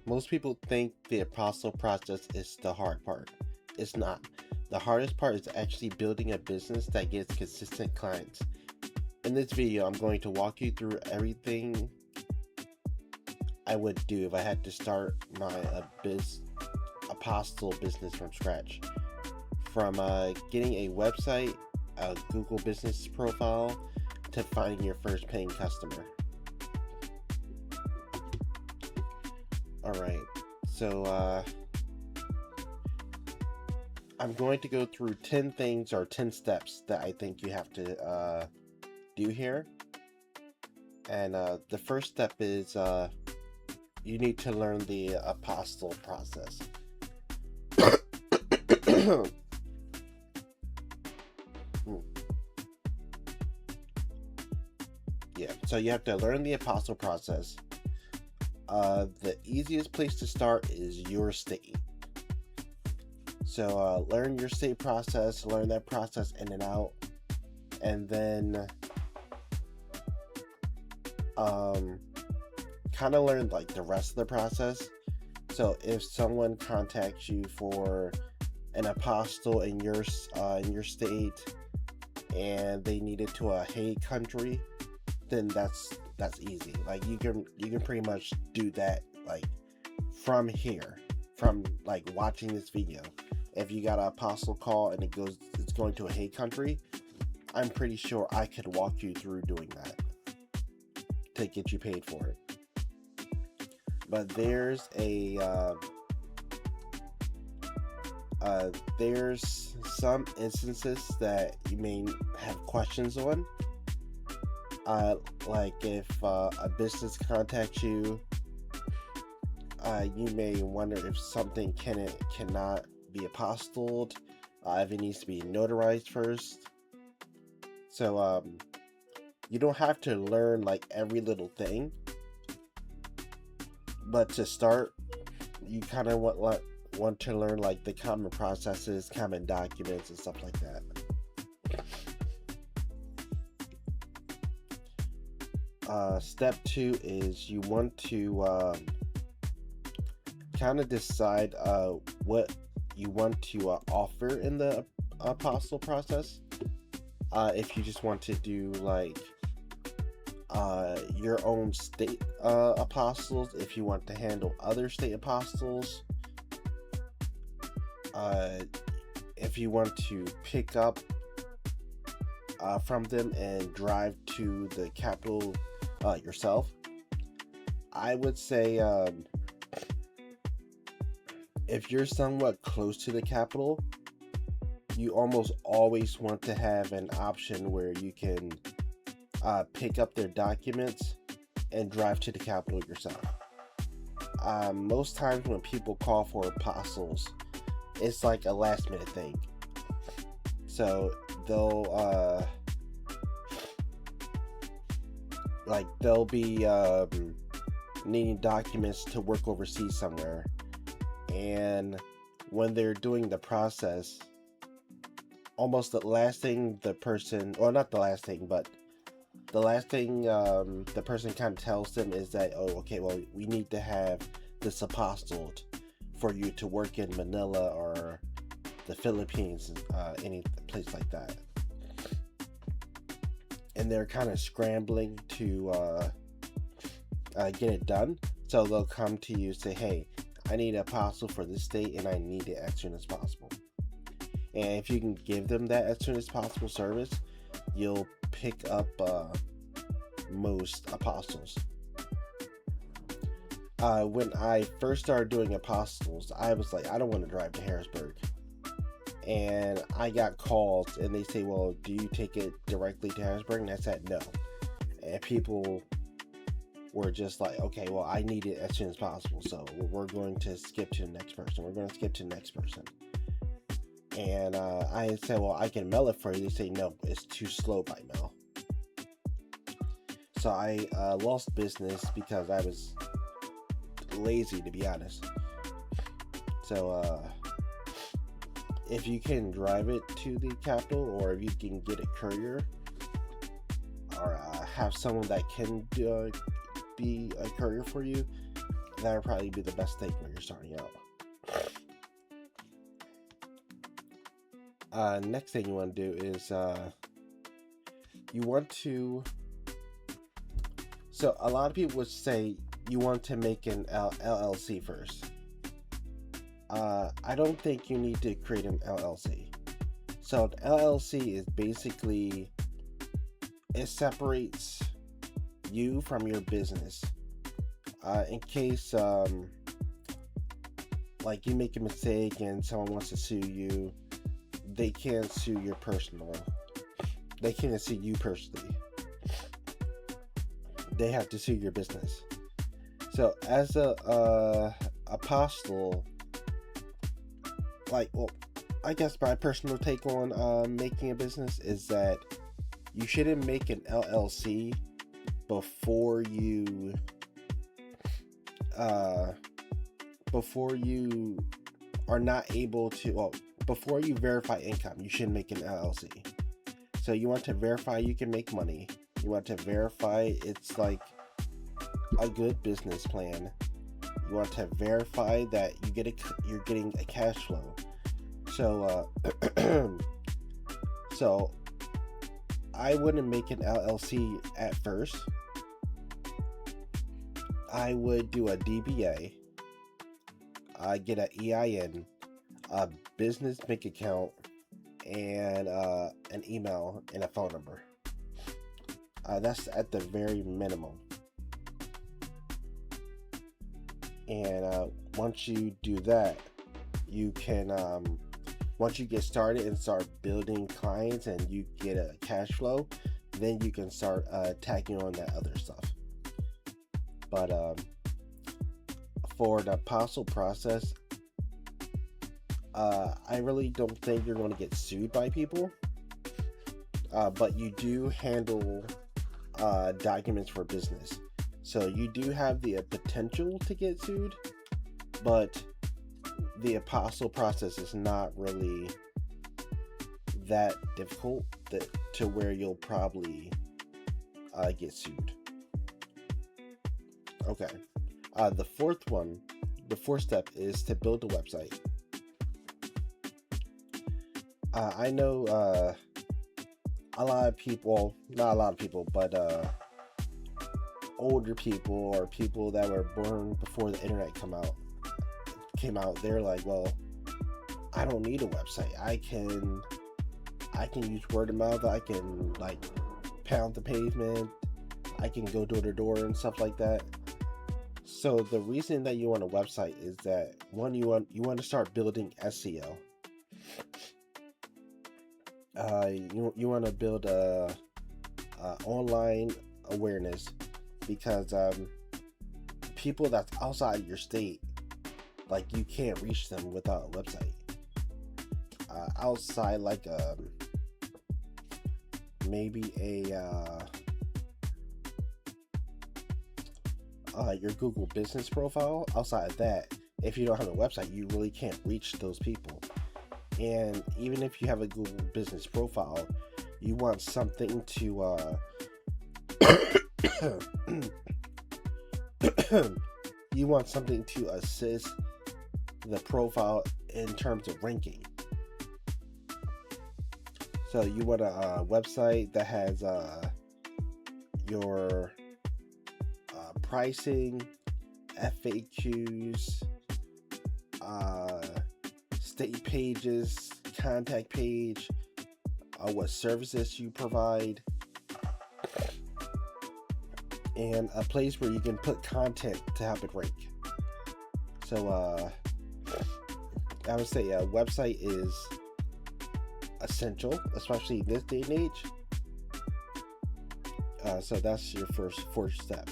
Most people think the apostle process is the hard part. It's not. The hardest part is actually building a business that gets consistent clients. In this video, I'm going to walk you through everything I would do if I had to start my apostille business from scratch. From getting a website, a Google business profile, to finding your first paying customer. Alright, so I'm going to go through 10 things or 10 steps that I think you have to do here. And the first step is you need to learn the apostille process. Yeah, so you have to learn the apostille process. The easiest place to start is your state. So learn your state process, learn that process in and out, and then kind of learn like the rest of the process. So if someone contacts you for an apostille in your state and they need it to a Hague country, then that's easy. Like you can pretty much do that like from here, from like watching this video. If you got an apostille call and it's going to a Hague country, I'm pretty sure I could walk you through doing that to get you paid for it. But there's some instances that you may have questions on. Like if a business contacts you, you may wonder if something cannot be apostilled, if it needs to be notarized first. So you don't have to learn like every little thing, but to start, you kind of want to learn like the common processes, common documents, and stuff like that. Step 2 is you want to kind of decide what you want to offer in the apostille process. If you just want to do like your own state apostilles, if you want to handle other state apostilles, if you want to pick up from them and drive to the capital yourself. I would say if you're somewhat close to the capital, you almost always want to have an option where you can pick up their documents and drive to the capital yourself. Most times when people call for apostilles, it's like a last minute thing. So they'll be needing documents to work overseas somewhere, and when they're doing the process, almost the last thing the person, or not the last thing, but the last thing the person kind of tells them is that, oh, okay, well, we need to have this apostilled for you to work in Manila or the Philippines, any place like that. And they're kind of scrambling to get it done. So they'll come to you and say, hey, I need an apostille for this state and I need it as soon as possible. And if you can give them that as soon as possible service, you'll pick up most apostilles. When I first started doing apostilles, I was like, I don't want to drive to Harrisburg. And I got calls and they say, well, do you take it directly to Harrisburg? And I said no. And people were just like, okay, well, I need it as soon as possible, so we're going to skip to the next person. And I said, well, I can mail it for you. They say, no, it's too slow by mail. So I lost business because I was lazy, to be honest. So if you can drive it to the capital, or if you can get a courier, or have someone that can be a courier for you, that would probably be the best thing when you're starting out. Next thing you want to do is you want to. So a lot of people would say you want to make an LLC first. I don't think you need to create an LLC. So an LLC is basically, it separates you from your business. In case like you make a mistake and someone wants to sue you, they can't sue your personal. They can't sue you personally. They have to sue your business. So as a Apostille, I guess my personal take on making a business is that you shouldn't make an LLC before you are not able to, before you verify income, you shouldn't make an LLC. So you want to verify you can make money. You want to verify it's like a good business plan. You want to verify that you're getting a cash flow. So so I wouldn't make an LLC at first. I would do a DBA. Get an EIN, a business bank account, and an email and a phone number. That's at the very minimum. And once you do that, you can once you get started and start building clients and you get a cash flow, then you can start tacking on that other stuff. But for the Apostille process, I really don't think you're going to get sued by people, but you do handle documents for business. So you do have the potential to get sued, but the Apostille process is not really that difficult to where you'll probably get sued. Okay. The fourth step is to build a website. I know a lot of people, not a lot of people, but older people or people that were born before the internet came out, they're like, well, I don't need a website. I can use word of mouth. I can pound the pavement. I can go door to door and stuff like that. So the reason that you want a website is that one, you want to start building SEO. You want to build a online awareness, because people that's outside your state, you can't reach them without a website. Outside maybe your Google business profile. Outside of that, if you don't have a website, you really can't reach those people. And even if you have a Google business profile, you want something to you want something to assist the profile in terms of ranking. So you want a website that has your pricing, FAQs, state pages, contact page, what services you provide, and a place where you can put content to help it rank. So I would say a website is essential, especially this day and age. So that's your fourth step.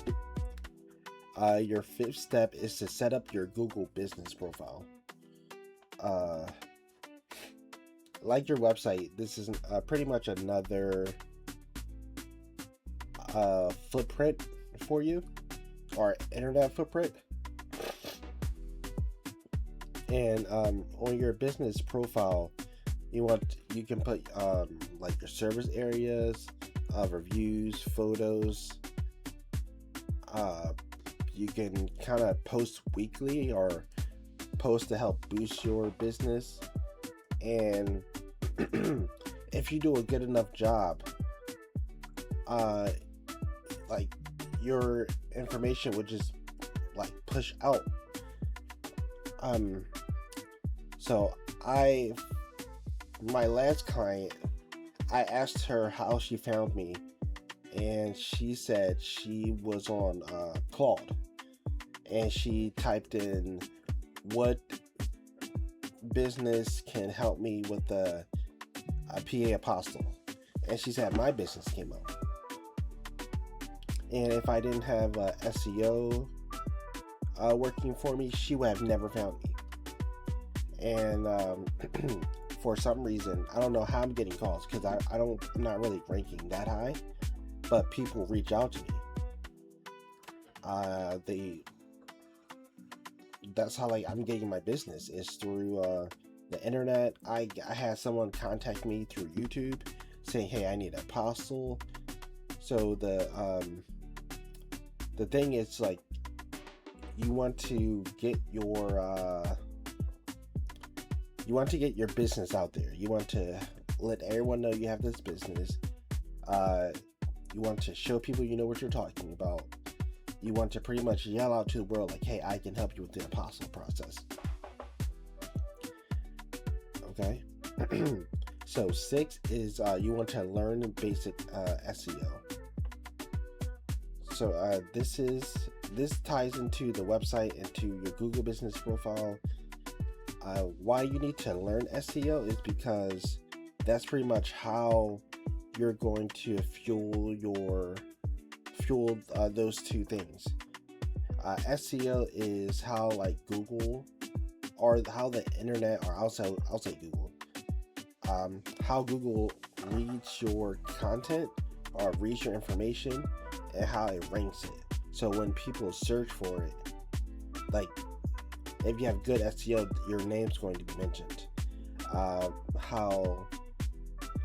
Your fifth step is to set up your Google business profile. Like your website, this is pretty much another footprint for you, or internet footprint. And on your business profile, you can put your service areas, reviews, photos. you can kind of post weekly or post to help boost your business. And if you do a good enough job, like your information would just like push out. So my last client, I asked her how she found me, and she said she was on Claude, and she typed in what business can help me with a PA Apostille, and she said my business came up. And if I didn't have SEO working for me, she would have never found me. And for some reason, I don't know how I'm getting calls, because I'm not really ranking that high, but people reach out to me. That's how I'm getting my business, is through the internet. I had someone contact me through YouTube saying, hey, I need an apostille. So the thing is, like, you want to get your business out there. You want to let everyone know you have this business. You want to show people you know what you're talking about. You want to pretty much yell out to the world, like, hey, I can help you with the apostille process. Okay. So 6 is you want to learn basic SEO. So this ties into the website, into your Google business profile. Why you need to learn SEO is because that's pretty much how you're going to fuel those two things. SEO is how Google, or how the internet, or I'll say Google, how Google reads your content or reads your information, and how it ranks it. So when people search for it, if you have good SEO, your name's going to be mentioned.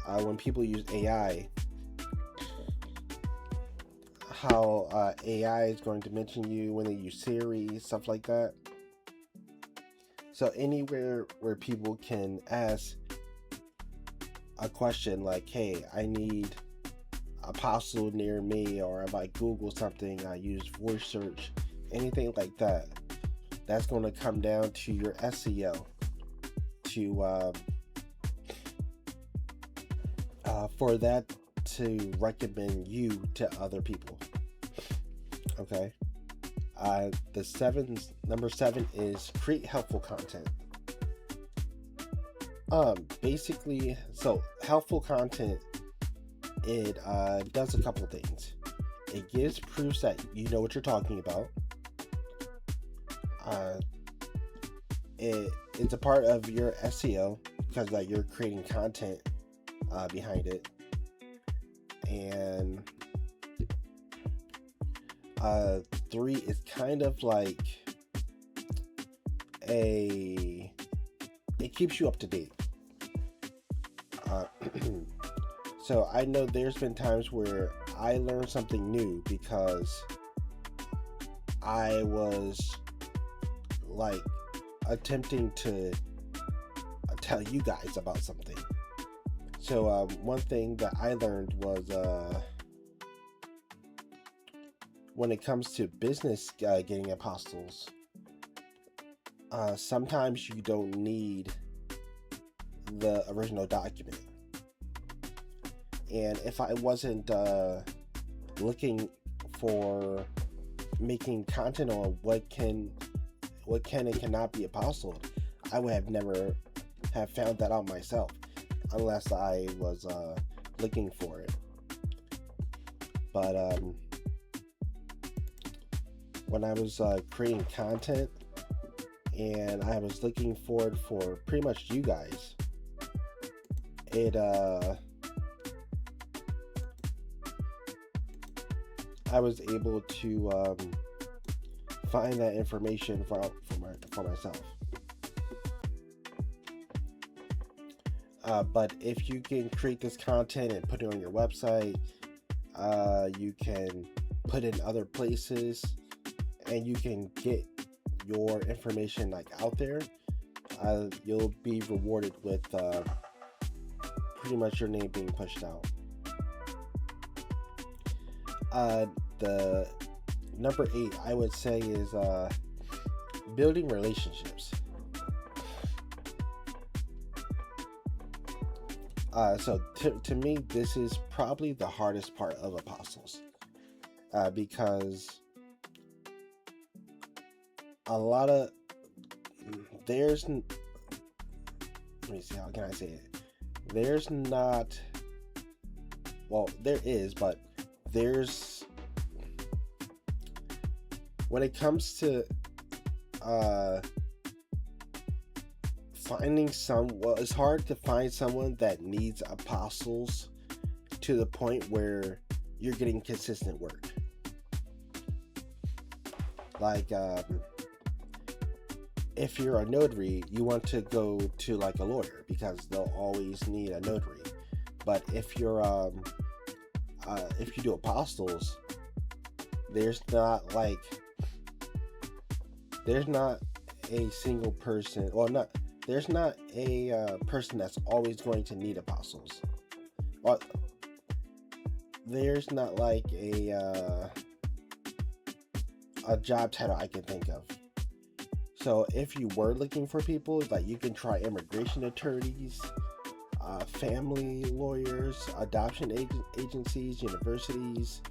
When people use AI, how AI is going to mention you when they use Siri, stuff like that. So anywhere where people can ask a question like, hey, I need apostille near me, or if I Google something, I use voice search, anything like that, that's going to come down to your SEO to for that to recommend you to other people. Okay. Number 7 is create helpful content. Basically, so helpful content, it does a couple things. It gives proofs that you know what you're talking about. It's a part of your SEO, because you're creating content behind it. And 3 is kind of like it keeps you up to date. So I know there's been times where I learned something new because I was attempting to tell you guys about something. So one thing that I learned was when it comes to business getting apostilles, sometimes you don't need the original document. And if I wasn't looking for making content on what can and cannot be apostilled, I would have never have found that out myself, unless I was looking for it. But when I was creating content and I was looking for it for pretty much you guys, I was able to find that information for myself. But if you can create this content and put it on your website, you can put it in other places, and you can get your information like out there, you'll be rewarded with pretty much your name being pushed out. The number 8 I would say is building relationships. So to me, this is probably the hardest part of apostles, because a lot of let me see, how can I say it? There's not, well, there is, but there's, when it comes to finding it's hard to find someone that needs apostles to the point where you're getting consistent work. Like, if you're a notary, you want to go to like a lawyer because they'll always need a notary. But if you're if you do apostles, there's not a single person, there's not a person that's always going to need apostles. Well, there's not like a job title I can think of. So if you were looking for people, like, you can try immigration attorneys, family lawyers, adoption agencies, universities,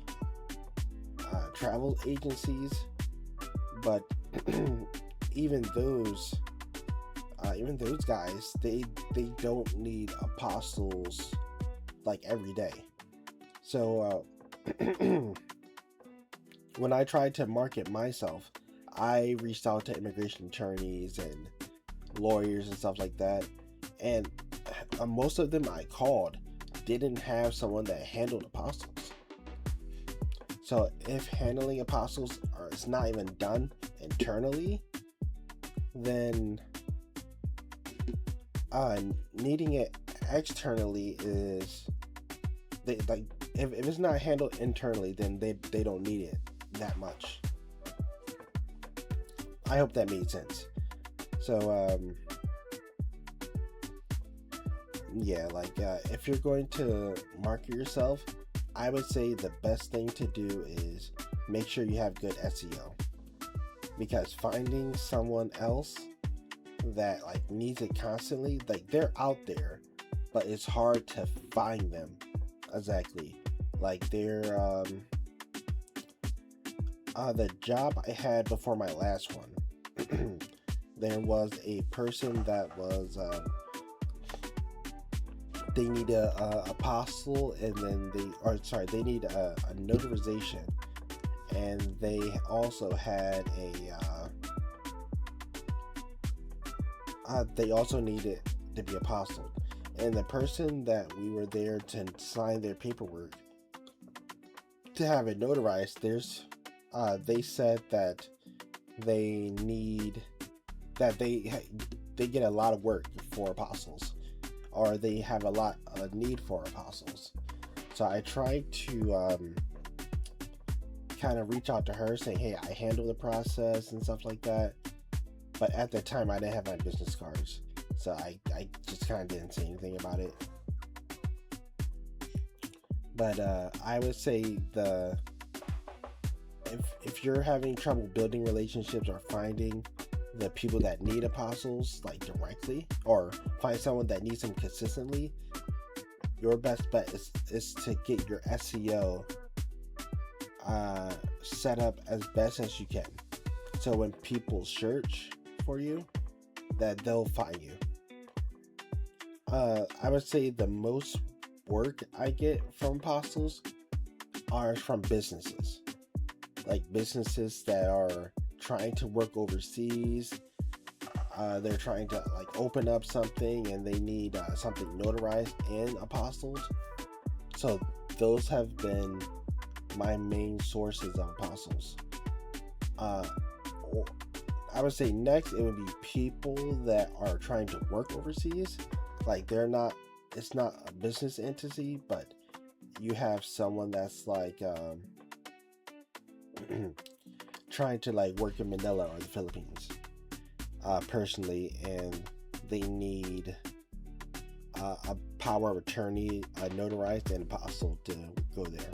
travel agencies. But even those guys, they don't need apostles like every day. So when I tried to market myself, I reached out to immigration attorneys and lawyers and stuff like that, and most of them I called didn't have someone that handled apostles. So if handling apostles is not even done internally, then needing it externally is, if it's not handled internally, then they don't need it that much. I hope that made sense. So yeah, like, if you're going to market yourself, I would say the best thing to do is make sure you have good SEO, because finding someone else that like needs it constantly, like, they're out there, but it's hard to find them exactly. Like, they're the job I had before my last one, there was a person that was they need a apostle, and then they need a notarization, and they also had they also needed to be apostled. And the person that we were there to sign their paperwork to have it notarized, they said that they get a lot of work for apostles, or they have a lot of need for apostles. So I tried to kind of reach out to her saying, hey, I handle the process and stuff like that. But at the time, I didn't have my business cards, so I just kind of didn't say anything about it. But I would say if you're having trouble building relationships or finding the people that need apostles like directly, or find someone that needs them consistently, your best bet is to get your SEO set up as best as you can, so when people search for you, that they'll find you. I would say the most work I get from apostles are from businesses, like businesses that are trying to work overseas. They're trying to like open up something, and they need something notarized and apostles. So those have been my main sources of apostles. I would say next it would be people that are trying to work overseas. Like, it's not a business entity, but you have someone that's like trying to like work in Manila or the Philippines, personally, and they need a power of attorney notarized and apostille to go there.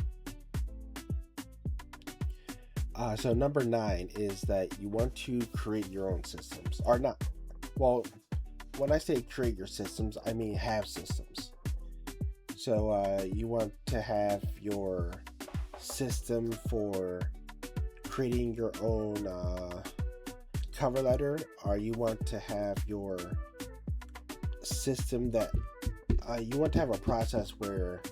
So number 9 is that you want to create your own systems, or not. Well, when I say create your systems, I mean have systems. So you want to have your system for creating your own cover letter, or you want to have your system that you want to have a process where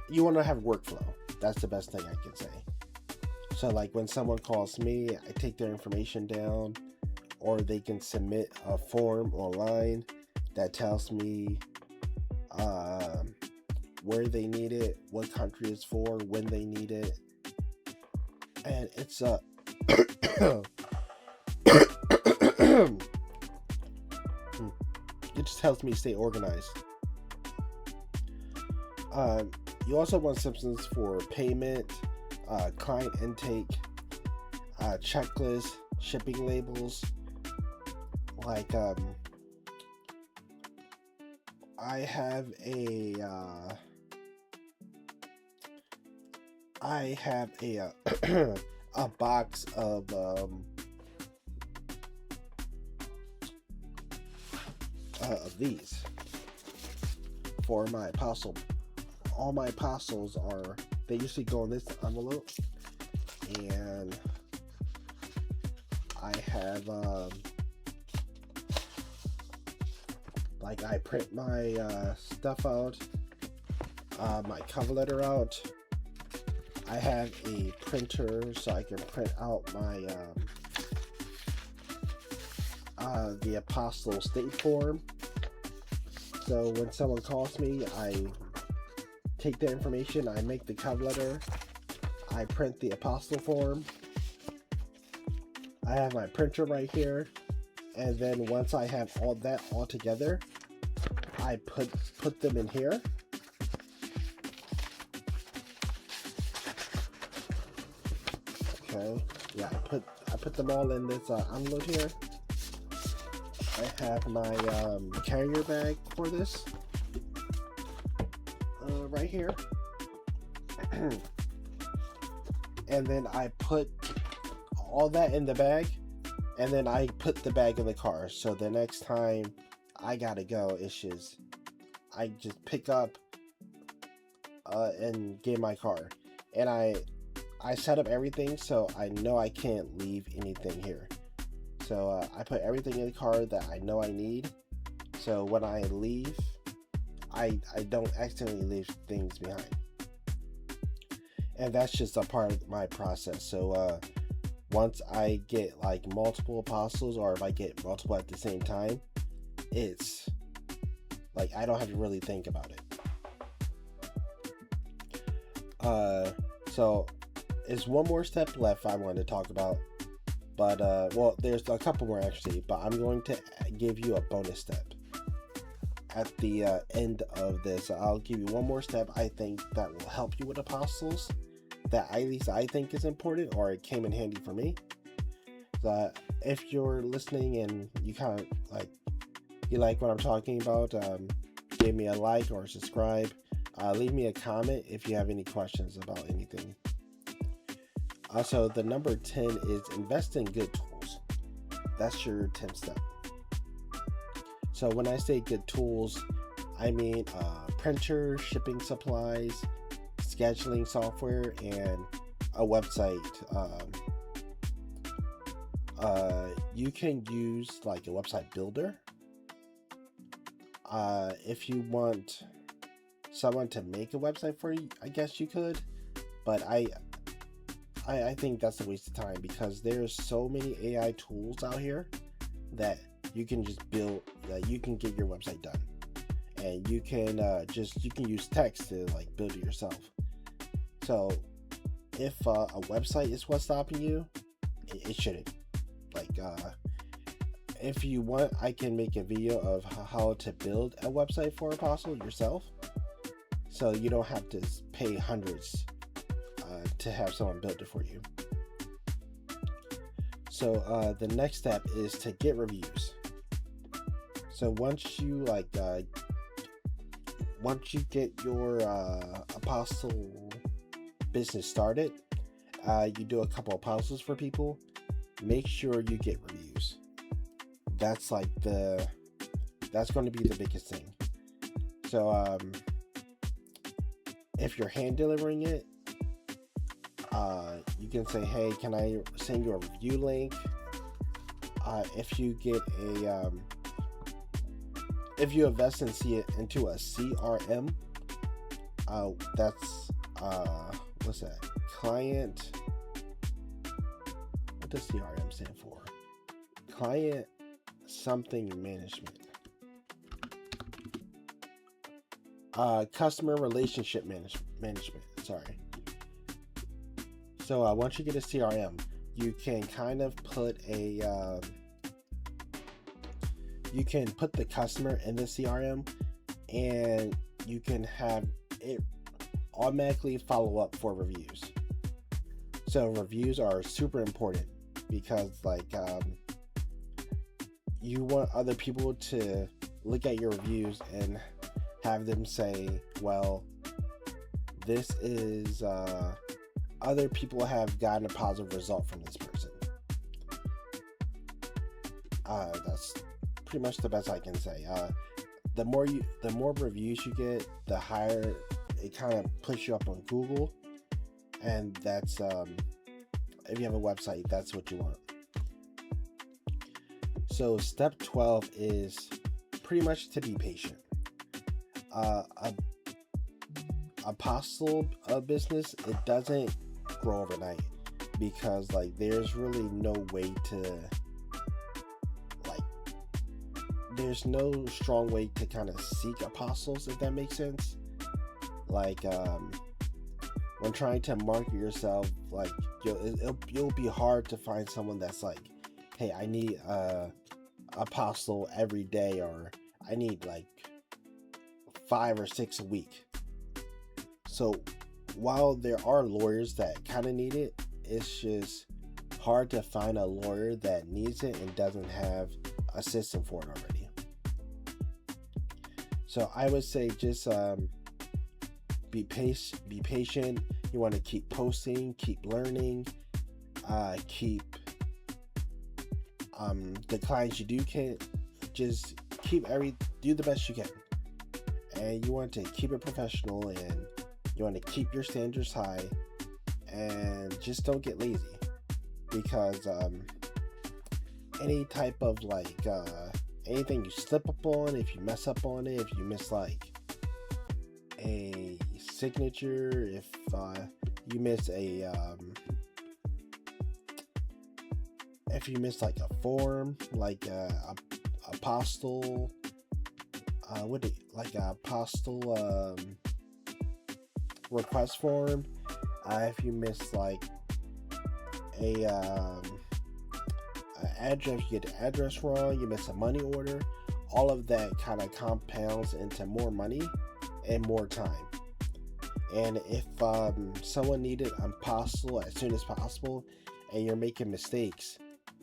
you want to have workflow. That's the best thing I can say. So like when someone calls me, I take their information down, or they can submit a form online that tells me where they need it, what country it's for, when they need it, and it's it just helps me stay organized. You also want systems for payment, client intake, checklist, shipping labels. Like I have a box of these for my apostille. All my apostles they usually go in this envelope, and I have like I print my stuff out, my cover letter out. I have a printer so I can print out my the apostille state form. So when someone calls me, I take their information, I make the cover letter, I print the apostille form. I have my printer right here, and then once I have all that all together, I put them in here. Okay, yeah, I put them all in this envelope here. I have my carrier bag for this right here. And then I put all that in the bag, and then I put the bag in the car. So the next time I gotta go, I just pick up and get my car. And I set up everything so I know I can't leave anything here. So I put everything in the car that I know I need. So when I leave, I don't accidentally leave things behind. And that's just a part of my process. So once I get like multiple apostles, or if I get multiple at the same time, it's like I don't have to really think about it. So there's one more step left I wanted to talk about, but well, there's a couple more actually, but I'm going to give you a bonus step at the end of this. I'll give you one more step I think that will help you with apostles, that at least I think is important, or it came in handy for me. So if you're listening and you kind of like what I'm talking about, give me a like or subscribe. Leave me a comment if you have any questions about anything. Also, the number 10 is invest in good tools. That's your 10th step. So when I say good tools, I mean printer, shipping supplies, scheduling software, and a website. You can use like a website builder. If you want someone to make a website for you, I guess you could, but I think that's a waste of time, because there's so many AI tools out here that you can just build, that you can get your website done, and you can use text to like build it yourself. So if a website is what's stopping you, it shouldn't. If you want, I can make a video of how to build a website for Apostille yourself, so you don't have to pay hundreds to have someone build it for you. So the next step is to get reviews. So once you get your Apostille business started, you do a couple of apostles for people. Make sure you get reviews. That's going to be the biggest thing. So if you're hand delivering it, you can say, hey, can I send you a review link? If you get if you invest into a CRM, that's what's that? Client. What does CRM stand for? Client something management. Customer relationship management. Sorry. So once you get a CRM, you can kind of put you can put the customer in the CRM, and you can have it automatically follow up for reviews. So reviews are super important because you want other people to look at your reviews and have them say, well, this is other people have gotten a positive result from this person. That's pretty much the best I can say. The more reviews you get, the higher it kind of puts you up on Google, and that's if you have a website, that's what you want. So step 12 is pretty much to be patient. Apostille business, it doesn't grow overnight because there's really no way to there's no strong way to kind of seek apostles, if that makes sense. When trying to market yourself, it'll be hard to find someone that's like, hey, I need apostille every day, or I need 5 or 6 a week. So while there are lawyers that kind of need it, it's just hard to find a lawyer that needs it and doesn't have a system for it already. So I would say just be patient. You want to keep posting, keep learning, keep the clients you do can just do the best you can, and you want to keep it professional, and you want to keep your standards high, and just don't get lazy, because any type of anything you slip up on, if you mess up on it, if you miss a signature, if you miss if you miss a form, apostille, apostille request form, if you miss address, you get the address wrong, you miss a money order, all of that kind of compounds into more money and more time. And if someone needed apostille as soon as possible and you're making mistakes,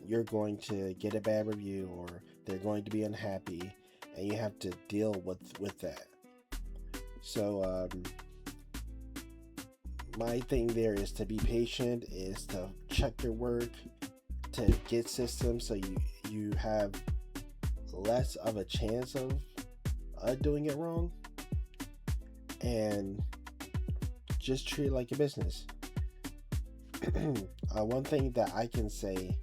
you're going to get a bad review, or they're going to be unhappy, and you have to deal with that. So my thing there is to be patient, is to check your work, to get systems so you have less of a chance of doing it wrong, and just treat it like a business. One thing that I can say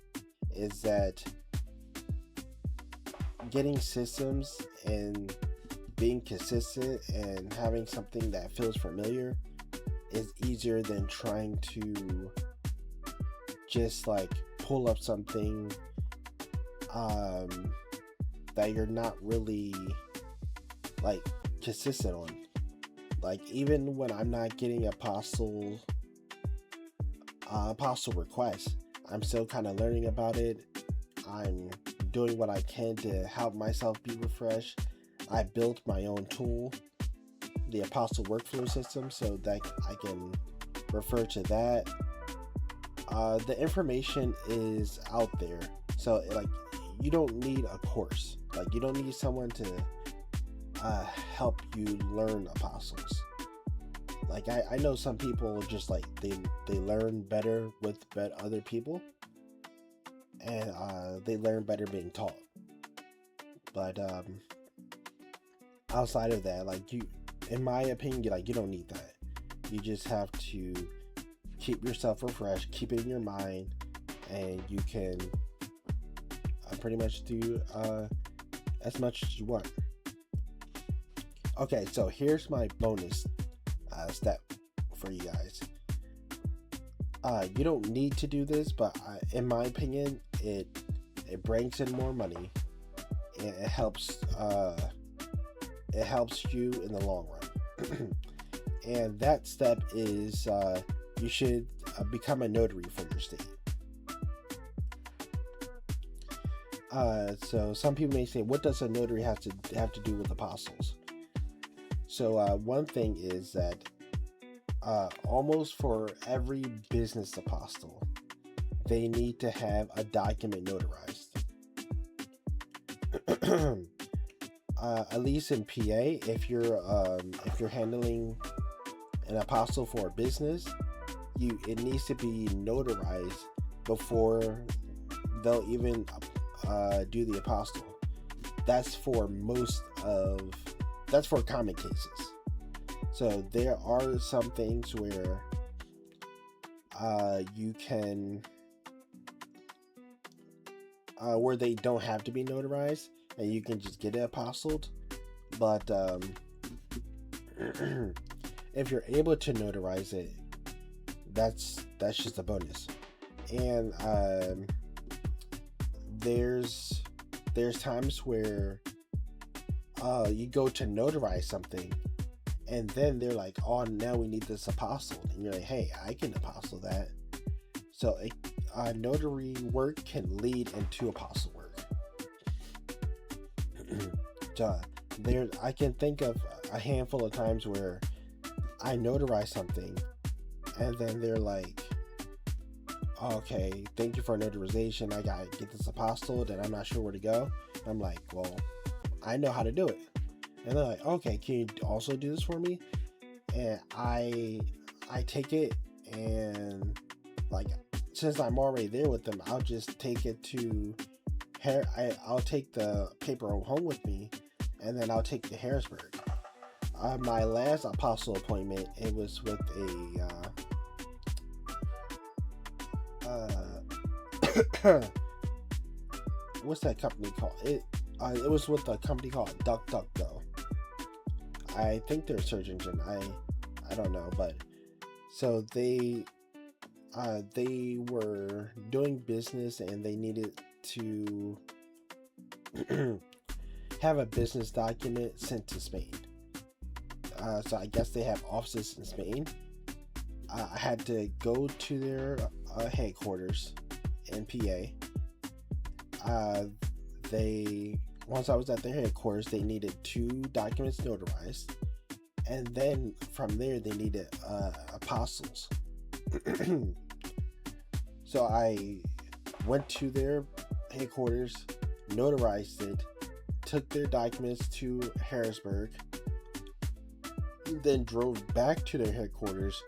is that getting systems and being consistent and having something that feels familiar is easier than trying to just pull up something that you're not really consistent on. Even when I'm not getting apostille requests, I'm still kind of learning about it. I'm doing what I can to help myself be refreshed. I built my own tool, the Apostille workflow system, so that I can refer to that The information is out there, so like you don't need a course. Like you don't need someone to help you learn apostles. Like I know some people just like they learn better with other people, and they learn better being taught. But outside of that, like you, in my opinion, like you don't need that. You just have to keep yourself refreshed, keep it in your mind, and you can pretty much do as much as you want. Okay, so here's my bonus step for you guys. You don't need to do this, but in my opinion, it brings in more money. And it helps you in the long run. And that step is you should become a notary for your state. So some people may say, what does a notary have to do with apostles? So one thing is that almost for every business apostle, they need to have a document notarized. At least in PA, if you're handling an apostle for a business, it needs to be notarized before they'll even do the apostle. That's for common cases. So there are some things where you can where they don't have to be notarized, and you can just get it apostilled. But if you're able to notarize it, that's just a bonus. And there's times where you go to notarize something, and then they're like, oh, now we need this apostilled, and you're like, hey, I can apostle that. So notary work can lead into apostle work. I can think of a handful of times where I notarize something, and then they're like, okay, thank you for notarization, I gotta get this apostilled and I'm not sure where to go. I'm like, well, I know how to do it. And they're like, okay, can you also do this for me? And I take it, and like, since I'm already there with them, I'll just take it to I'll take the paper home with me, and then I'll take it to Harrisburg. My last apostle appointment, it was with what's that company called? It was with a company called DuckDuckGo. I think they're a search engine. I don't know, but so they were doing business, and they needed to have a business document sent to Spain. So I guess they have offices in Spain. I had to go to their headquarters in PA. Once I was at their headquarters, they needed 2 documents notarized, and then from there they needed apostles. So I went to their headquarters, notarized it, took their documents to Harrisburg, then drove back to their headquarters,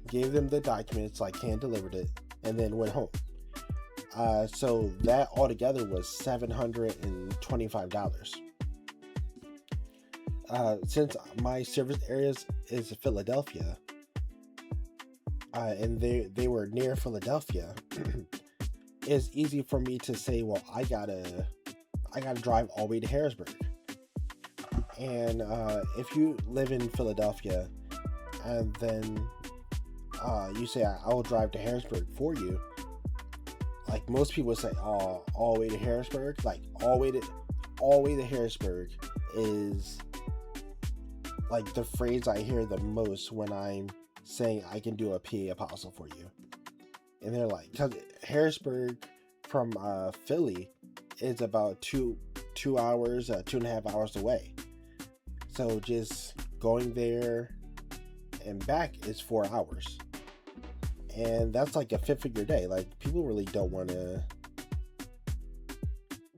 gave them the documents, like hand delivered it, and then went home. So that altogether was $725. Since my service areas is Philadelphia, and they were near Philadelphia, it's easy for me to say, well, I gotta drive all the way to Harrisburg. And if you live in Philadelphia, and then you say, I will drive to Harrisburg for you, like most people say, oh, all the way to Harrisburg. Like all the way to Harrisburg is like the phrase I hear the most when I'm saying I can do a PA apostle for you. And they're like, because Harrisburg from Philly is about 2 hours, 2.5 hours away. So just going there and back is 4 hours. and that's like a fifth of your day. Like, people really don't want to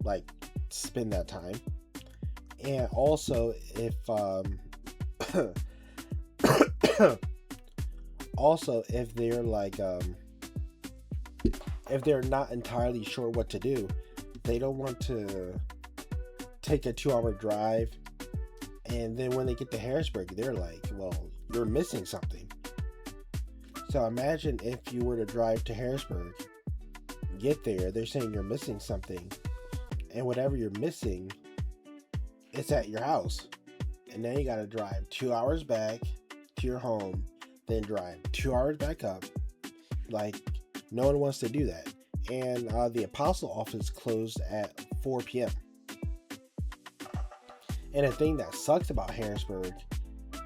like spend that time. And also, if also if they're like if they're not entirely sure what to do, they don't want to take a 2-hour drive, and then when they get to Harrisburg, they're like, well, you're missing something. So imagine if you were to drive to Harrisburg, get there, they're saying you're missing something, and whatever you're missing, it's at your house. And then you gotta drive 2 hours back to your home, then drive 2 hours back up. Like, no one wants to do that. And the Apostille office closed at 4 p.m. And the thing that sucks about Harrisburg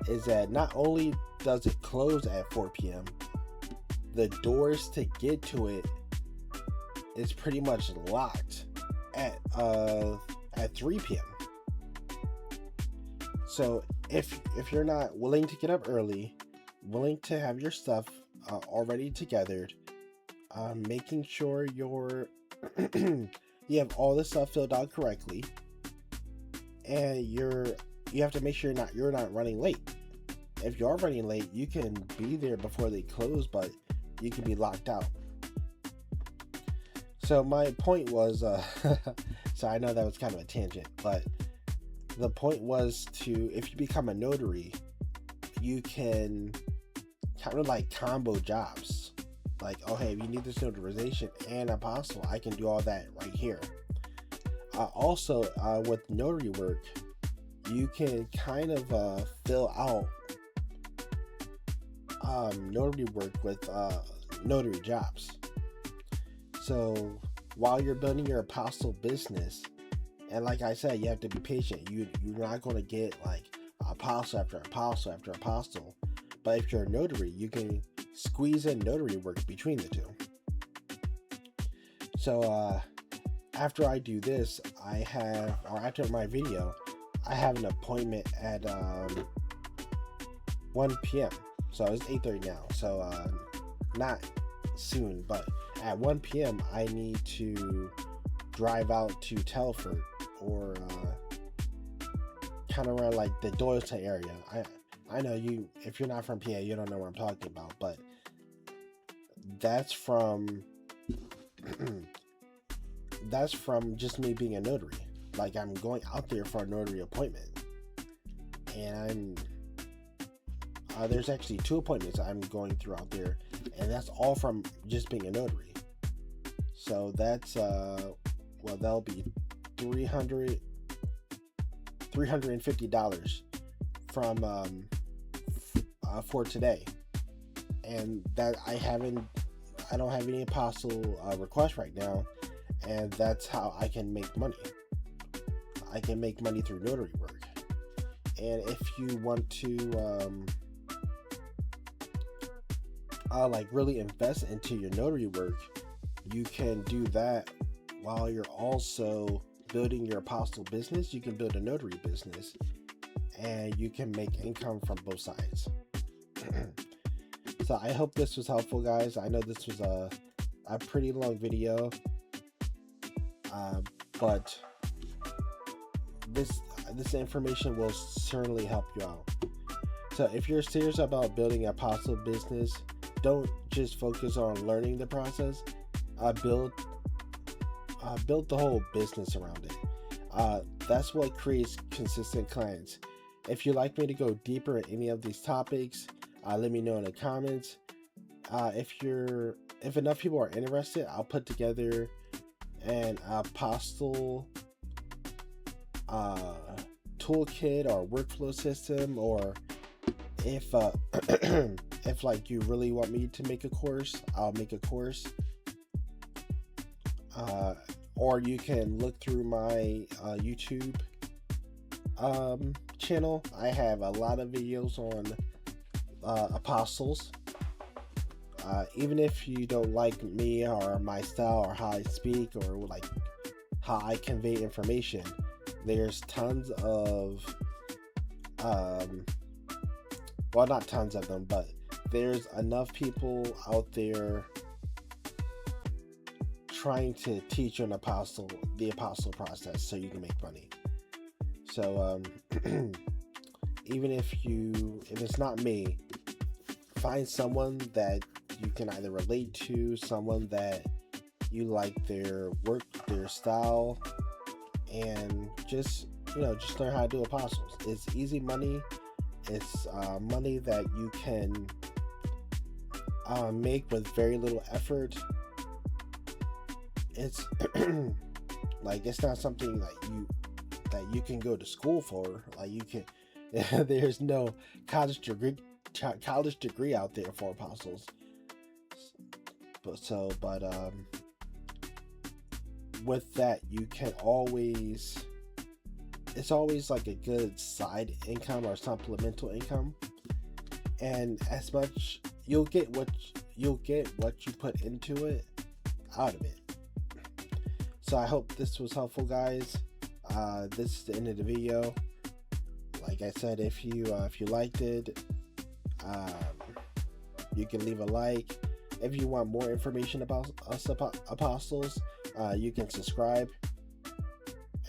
is that not only does it close at 4 p.m., the doors to get to it is pretty much locked at 3 p.m. So if you're not willing to get up early, willing to have your stuff already together, making sure you have all the stuff filled out correctly, and you have to make sure you're not running late. If you are running late, you can be there before they close, but you can be locked out. So my point was, so I know that was kind of a tangent, but the point was if you become a notary, you can kind of like combo jobs. Like, oh, hey, if you need this notarization and apostille, I can do all that right here. Also, with notary work, you can kind of fill out notary work with notary jobs. So while you're building your apostille business, and like I said, you have to be patient. You're not going to get like apostille after apostille after apostille. But if you're a notary, you can squeeze in notary work between the two. So after I do this, after my video, I have an appointment at 1 p.m. So it's 8:30 now. So not soon, but at 1 p.m. I need to drive out to Telford or kind of around like the Doylestown area. I know if you're not from PA, you don't know what I'm talking about, but that's from just me being a notary. Like, I'm going out there for a notary appointment, and there's actually 2 appointments I'm going through out there, and that's all from just being a notary. So that's that'll be $350 from for today, and that I don't have any apostille requests right now, and that's how I can make money. I can make money through notary work. And if you want to like really invest into your notary work, you can do that while you're also building your apostille business. You can build a notary business, and you can make income from both sides. So I hope this was helpful, guys. I know this was a pretty long video, but this information will certainly help you out. So if you're serious about building an apostille business, don't just focus on learning the process. Build the whole business around it. That's what creates consistent clients. If you'd like me to go deeper in any of these topics, let me know in the comments. If enough people are interested, I'll put together an apostille toolkit or workflow system, or if if like you really want me to make a course, I'll make a course. Or you can look through my YouTube channel. I have a lot of videos on apostilles. Even if you don't like me or my style or how I speak or like how I convey information, there's tons of well, not tons of them, but there's enough people out there trying to teach you the apostle process so you can make money. So even if it's not me, find someone that you can either relate to, someone that you like their work, their style, and just learn how to do apostles. It's easy money. It's money that you can make with very little effort. It's like, it's not something that you can go to school for. Like, you can there's no college degree out there for apostles. But with that, you can always, it's always like a good side income or supplemental income, and as much you'll get what you put into it out of it. So I hope this was helpful, guys. This is the end of the video. Like I said, if you liked it, you can leave a like. If you want more information about us apostles, you can subscribe,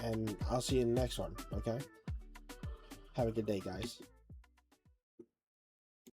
and I'll see you in the next one. Okay, have a good day, guys.